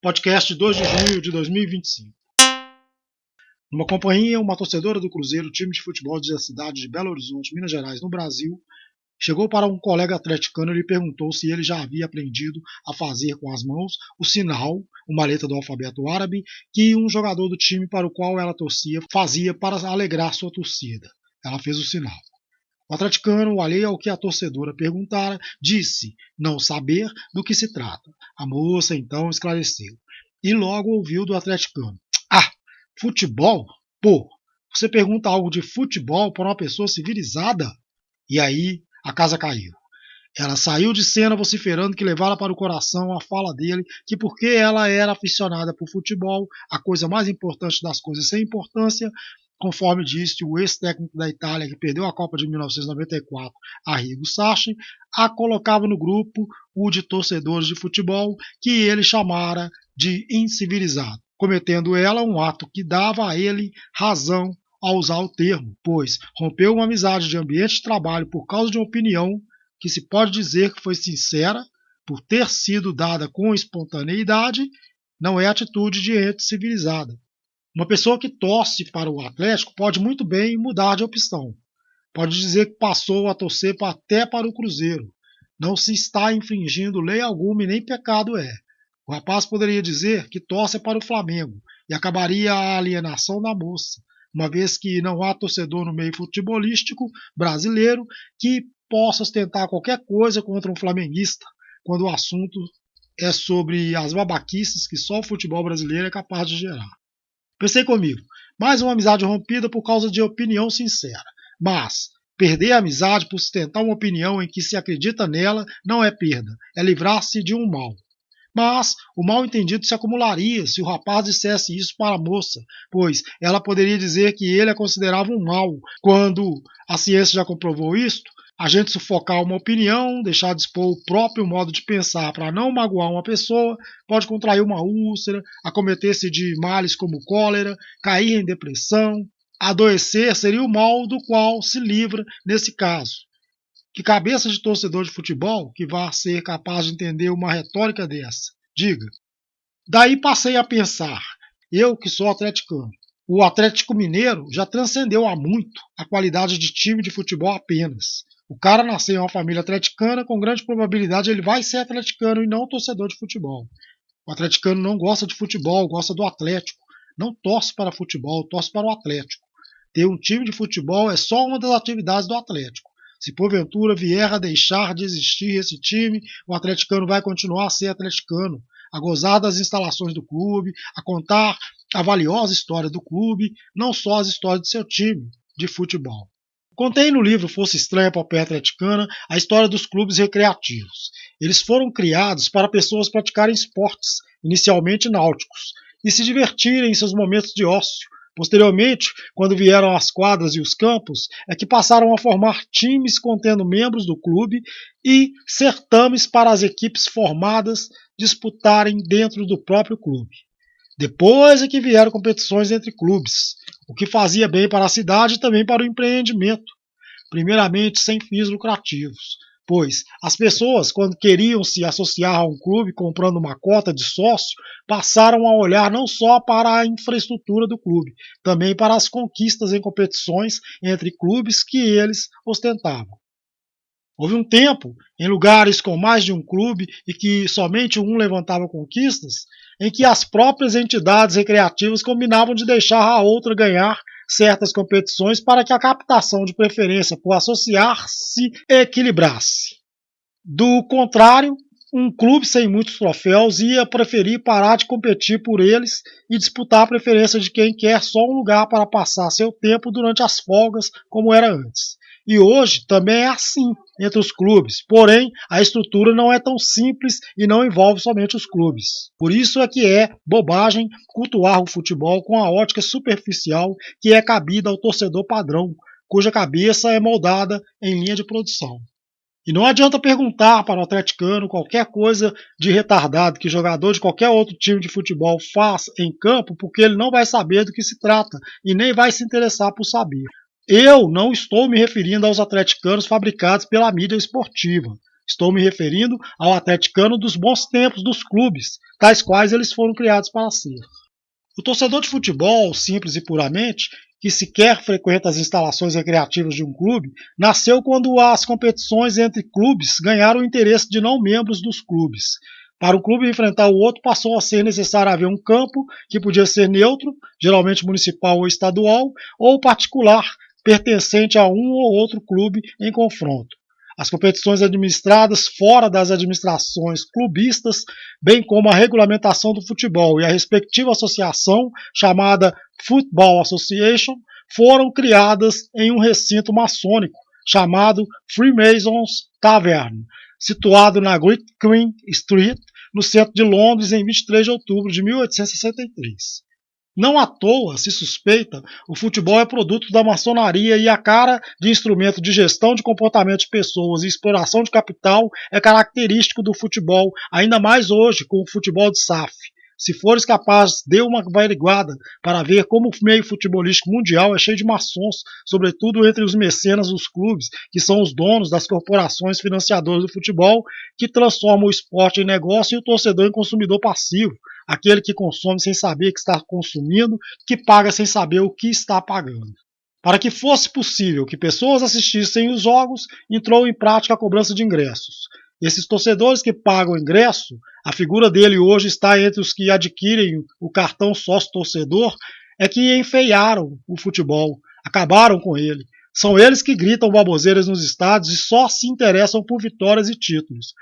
Podcast de 2 de junho de 2025. Numa companhia, uma torcedora do Cruzeiro, time de futebol da cidade de Belo Horizonte, Minas Gerais, no Brasil, chegou para um colega atleticano e lhe perguntou se ele já havia aprendido a fazer com as mãos o sinal, uma letra do alfabeto árabe, que um jogador do time para o qual ela torcia fazia para alegrar sua torcida. Ela fez o sinal. O atleticano, alheio ao que a torcedora perguntara, disse não saber do que se trata. A moça então esclareceu. E logo ouviu do atleticano: Ah, futebol? Pô, você pergunta algo de futebol para uma pessoa civilizada? E aí a casa caiu. Ela saiu de cena vociferando que levara para o coração a fala dele, que porque ela era aficionada por futebol, a coisa mais importante das coisas sem importância, conforme disse o ex-técnico da Itália que perdeu a Copa de 1994, Arrigo Sacchi, a colocava no grupo o de torcedores de futebol que ele chamara de incivilizado, cometendo ela um ato que dava a ele razão ao usar o termo, pois rompeu uma amizade de ambiente de trabalho por causa de uma opinião que se pode dizer que foi sincera, por ter sido dada com espontaneidade, não é atitude de gente civilizada. Uma pessoa que torce para o Atlético pode muito bem mudar de opção. Pode dizer que passou a torcer até para o Cruzeiro. Não se está infringindo lei alguma e nem pecado é. O rapaz poderia dizer que torce para o Flamengo e acabaria a alienação da moça, uma vez que não há torcedor no meio futebolístico brasileiro que possa ostentar qualquer coisa contra um flamenguista, quando o assunto é sobre as babaquices que só o futebol brasileiro é capaz de gerar. Pensei comigo, mais uma amizade rompida por causa de opinião sincera. Mas perder a amizade por sustentar uma opinião em que se acredita nela não é perda, é livrar-se de um mal. Mas o mal entendido se acumularia se o rapaz dissesse isso para a moça, pois ela poderia dizer que ele a considerava um mal, quando a ciência já comprovou isto. A gente sufocar uma opinião, deixar de expor o próprio modo de pensar para não magoar uma pessoa, pode contrair uma úlcera, acometer-se de males como cólera, cair em depressão. Adoecer seria o mal do qual se livra nesse caso. Que cabeça de torcedor de futebol que vá ser capaz de entender uma retórica dessa? Diga. Daí passei a pensar, eu que sou atleticano, o Atlético Mineiro já transcendeu há muito a qualidade de time de futebol apenas. O cara nasceu em uma família atleticana, com grande probabilidade ele vai ser atleticano e não torcedor de futebol. O atleticano não gosta de futebol, gosta do Atlético. Não torce para futebol, torce para o Atlético. Ter um time de futebol é só uma das atividades do Atlético. Se porventura vier a deixar de existir esse time, o atleticano vai continuar a ser atleticano, a gozar das instalações do clube, a contar a valiosa história do clube, não só as histórias de seu time de futebol. Contei no livro Força Estranha Epopeia Atleticana a história dos clubes recreativos. Eles foram criados para pessoas praticarem esportes, inicialmente náuticos, e se divertirem em seus momentos de ócio. Posteriormente, quando vieram as quadras e os campos, é que passaram a formar times contendo membros do clube e certames para as equipes formadas disputarem dentro do próprio clube. Depois é que vieram competições entre clubes, o que fazia bem para a cidade e também para o empreendimento, primeiramente sem fins lucrativos, pois as pessoas, quando queriam se associar a um clube comprando uma cota de sócio, passaram a olhar não só para a infraestrutura do clube, também para as conquistas em competições entre clubes que eles ostentavam. Houve um tempo, em lugares com mais de um clube e que somente um levantava conquistas, em que as próprias entidades recreativas combinavam de deixar a outra ganhar certas competições para que a captação de preferência por associar-se equilibrasse. Do contrário, um clube sem muitos troféus ia preferir parar de competir por eles e disputar a preferência de quem quer só um lugar para passar seu tempo durante as folgas, como era antes. E hoje também é assim entre os clubes, porém a estrutura não é tão simples e não envolve somente os clubes. Por isso é que é bobagem cultuar o futebol com a ótica superficial que é cabida ao torcedor padrão, cuja cabeça é moldada em linha de produção. E não adianta perguntar para o atleticano qualquer coisa de retardado que jogador de qualquer outro time de futebol faz em campo, porque ele não vai saber do que se trata e nem vai se interessar por saber. Eu não estou me referindo aos atleticanos fabricados pela mídia esportiva. Estou me referindo ao atleticano dos bons tempos dos clubes, tais quais eles foram criados para ser. O torcedor de futebol, simples e puramente, que sequer frequenta as instalações recreativas de um clube, nasceu quando as competições entre clubes ganharam o interesse de não membros dos clubes. Para um clube enfrentar o outro, passou a ser necessário haver um campo que podia ser neutro, geralmente municipal ou estadual, ou particular, pertencente a um ou outro clube em confronto. As competições administradas fora das administrações clubistas, bem como a regulamentação do futebol e a respectiva associação, chamada Football Association, foram criadas em um recinto maçônico, chamado Freemasons Tavern, situado na Great Queen Street, no centro de Londres, em 23 de outubro de 1863. Não à toa se suspeita, o futebol é produto da maçonaria e a cara de instrumento de gestão de comportamento de pessoas e exploração de capital é característico do futebol, ainda mais hoje com o futebol de SAF. Se fores capaz, dê uma averiguada para ver como o meio futebolístico mundial é cheio de maçons, sobretudo entre os mecenas dos clubes, que são os donos das corporações financiadoras do futebol, que transformam o esporte em negócio e o torcedor em consumidor passivo, aquele que consome sem saber que está consumindo, que paga sem saber o que está pagando. Para que fosse possível que pessoas assistissem os jogos, entrou em prática a cobrança de ingressos. Esses torcedores que pagam o ingresso, a figura dele hoje está entre os que adquirem o cartão sócio-torcedor, é que enfeiaram o futebol, acabaram com ele. São eles que gritam baboseiras nos estádios e só se interessam por vitórias e títulos.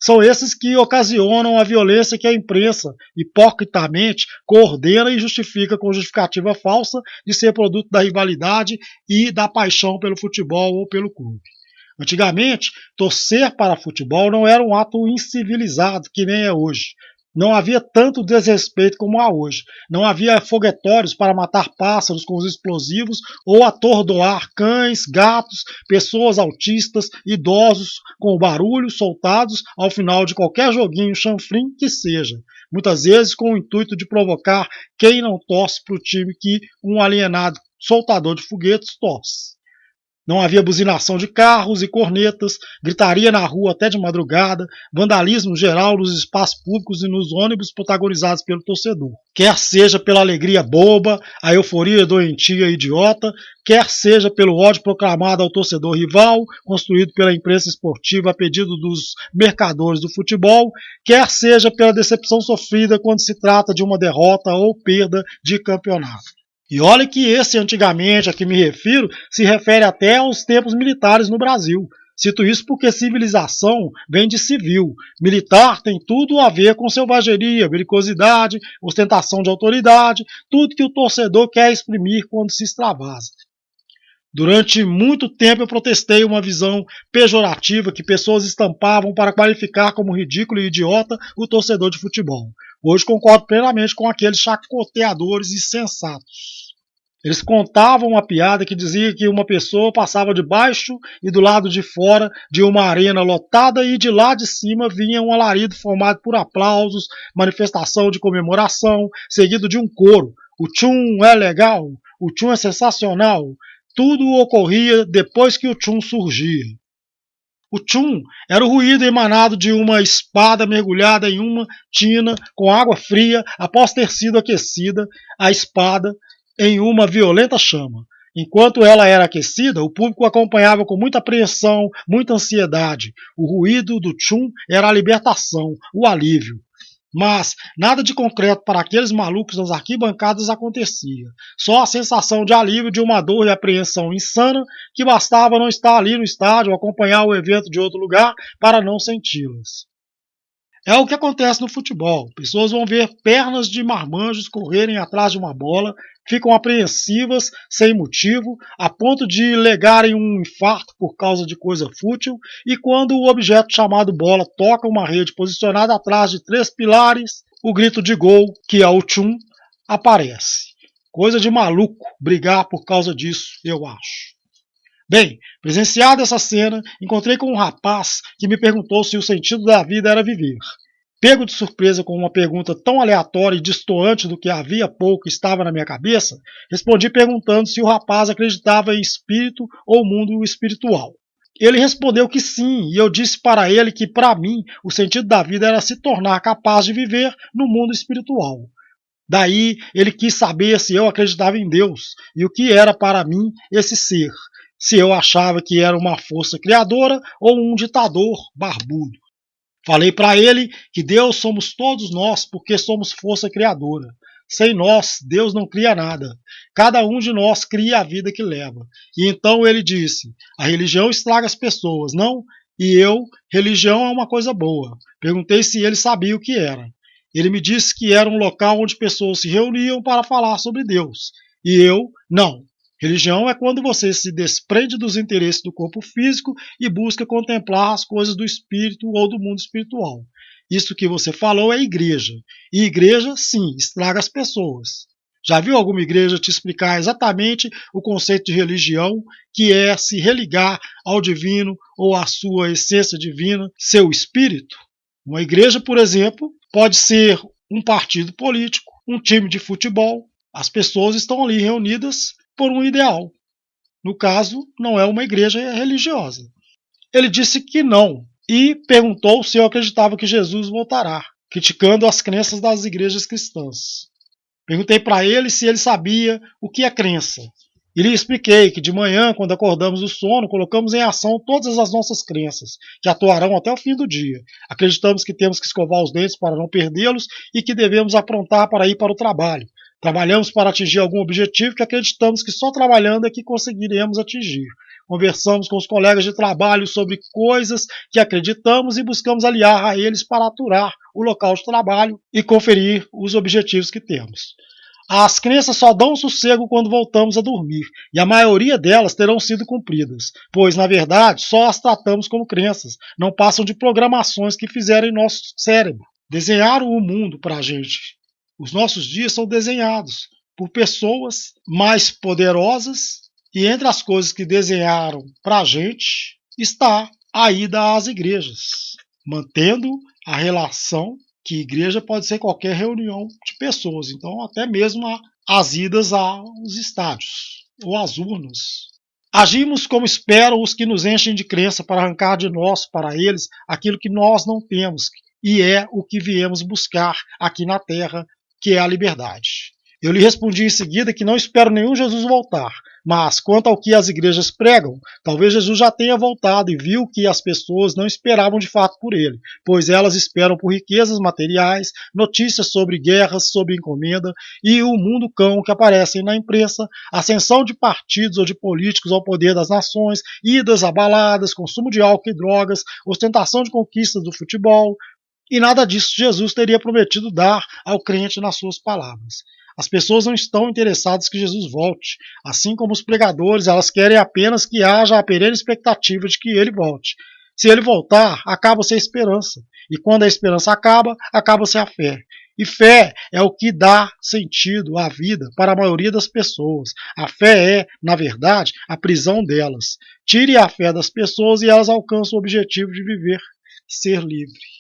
São esses que ocasionam a violência que a imprensa, hipocritamente, coordena e justifica com justificativa falsa de ser produto da rivalidade e da paixão pelo futebol ou pelo clube. Antigamente, torcer para futebol não era um ato incivilizado, que nem é hoje. Não havia tanto desrespeito como há hoje. Não havia foguetórios para matar pássaros com os explosivos ou atordoar cães, gatos, pessoas autistas, idosos com barulhos soltados ao final de qualquer joguinho chanfrim que seja. Muitas vezes com o intuito de provocar quem não torce para o time que um alienado soltador de foguetes torce. Não havia buzinação de carros e cornetas, gritaria na rua até de madrugada, vandalismo geral nos espaços públicos e nos ônibus protagonizados pelo torcedor. Quer seja pela alegria boba, a euforia doentia e idiota, quer seja pelo ódio proclamado ao torcedor rival, construído pela imprensa esportiva a pedido dos mercadores do futebol, quer seja pela decepção sofrida quando se trata de uma derrota ou perda de campeonato. E olha que esse antigamente a que me refiro se refere até aos tempos militares no Brasil. Cito isso porque civilização vem de civil. Militar tem tudo a ver com selvageria, belicosidade, ostentação de autoridade, tudo que o torcedor quer exprimir quando se extravasa. Durante muito tempo eu protestei uma visão pejorativa que pessoas estampavam para qualificar como ridículo e idiota o torcedor de futebol. Hoje concordo plenamente com aqueles chacoteadores insensatos. Eles contavam uma piada que dizia que uma pessoa passava debaixo e do lado de fora de uma arena lotada e de lá de cima vinha um alarido formado por aplausos, manifestação de comemoração, seguido de um coro. O tchum é legal, o tchum é sensacional. Tudo ocorria depois que o tchum surgia. O tchum era o ruído emanado de uma espada mergulhada em uma tina com água fria após ter sido aquecida, a espada em uma violenta chama. Enquanto ela era aquecida, o público acompanhava com muita apreensão, muita ansiedade. O ruído do tchum era a libertação, o alívio. Mas nada de concreto para aqueles malucos nas arquibancadas acontecia. Só a sensação de alívio de uma dor e apreensão insana que bastava não estar ali no estádio ou acompanhar o evento de outro lugar para não senti-las. É o que acontece no futebol. Pessoas vão ver pernas de marmanjos correrem atrás de uma bola, ficam apreensivas, sem motivo, a ponto de legarem um infarto por causa de coisa fútil, e quando o objeto chamado bola toca uma rede posicionada atrás de 3 pilares, o grito de gol, que é o tchum, aparece. Coisa de maluco brigar por causa disso, eu acho. Bem, presenciada essa cena, encontrei com um rapaz que me perguntou se o sentido da vida era viver. Pego de surpresa com uma pergunta tão aleatória e distoante do que havia pouco estava na minha cabeça, respondi perguntando se o rapaz acreditava em espírito ou mundo espiritual. Ele respondeu que sim, e eu disse para ele que, para mim, o sentido da vida era se tornar capaz de viver no mundo espiritual. Daí ele quis saber se eu acreditava em Deus e o que era para mim esse ser, se eu achava que era uma força criadora ou um ditador barbudo. Falei para ele que Deus somos todos nós porque somos força criadora. Sem nós, Deus não cria nada. Cada um de nós cria a vida que leva. E então ele disse: a religião estraga as pessoas, não? E eu, religião é uma coisa boa. Perguntei se ele sabia o que era. Ele me disse que era um local onde pessoas se reuniam para falar sobre Deus. E eu, não. Religião é quando você se desprende dos interesses do corpo físico e busca contemplar as coisas do espírito ou do mundo espiritual. Isso que você falou é igreja. E igreja, sim, estraga as pessoas. Já viu alguma igreja te explicar exatamente o conceito de religião, que é se religar ao divino ou à sua essência divina, seu espírito? Uma igreja, por exemplo, pode ser um partido político, um time de futebol. As pessoas estão ali reunidas por um ideal. No caso, não é uma igreja religiosa. Ele disse que não e perguntou se eu acreditava que Jesus voltará, criticando as crenças das igrejas cristãs. Perguntei para ele se ele sabia o que é crença. E lhe expliquei que de manhã, quando acordamos do sono, colocamos em ação todas as nossas crenças, que atuarão até o fim do dia. Acreditamos que temos que escovar os dentes para não perdê-los e que devemos aprontar para ir para o trabalho. Trabalhamos para atingir algum objetivo que acreditamos que só trabalhando é que conseguiremos atingir. Conversamos com os colegas de trabalho sobre coisas que acreditamos e buscamos aliar a eles para aturar o local de trabalho e conferir os objetivos que temos. As crenças só dão sossego quando voltamos a dormir, e a maioria delas terão sido cumpridas, pois, na verdade, só as tratamos como crenças, não passam de programações que fizeram em nosso cérebro. Desenharam o mundo para a gente. Os nossos dias são desenhados por pessoas mais poderosas, e entre as coisas que desenharam para a gente está a ida às igrejas, mantendo a relação que igreja pode ser qualquer reunião de pessoas, então até mesmo as idas aos estádios ou às urnas. Agimos como esperam os que nos enchem de crença para arrancar de nós, para eles, aquilo que nós não temos, e é o que viemos buscar aqui na Terra, que é a liberdade. Eu lhe respondi em seguida que não espero nenhum Jesus voltar, mas quanto ao que as igrejas pregam, talvez Jesus já tenha voltado e viu que as pessoas não esperavam de fato por ele, pois elas esperam por riquezas materiais, notícias sobre guerras, sobre encomenda e o mundo cão que aparecem na imprensa, ascensão de partidos ou de políticos ao poder das nações, idas a baladas, consumo de álcool e drogas, ostentação de conquistas do futebol, e nada disso Jesus teria prometido dar ao crente nas suas palavras. As pessoas não estão interessadas que Jesus volte. Assim como os pregadores, elas querem apenas que haja a perene expectativa de que ele volte. Se ele voltar, acaba-se a esperança. E quando a esperança acaba, acaba-se a fé. E fé é o que dá sentido à vida para a maioria das pessoas. A fé é, na verdade, a prisão delas. Tire a fé das pessoas e elas alcançam o objetivo de viver, ser livre.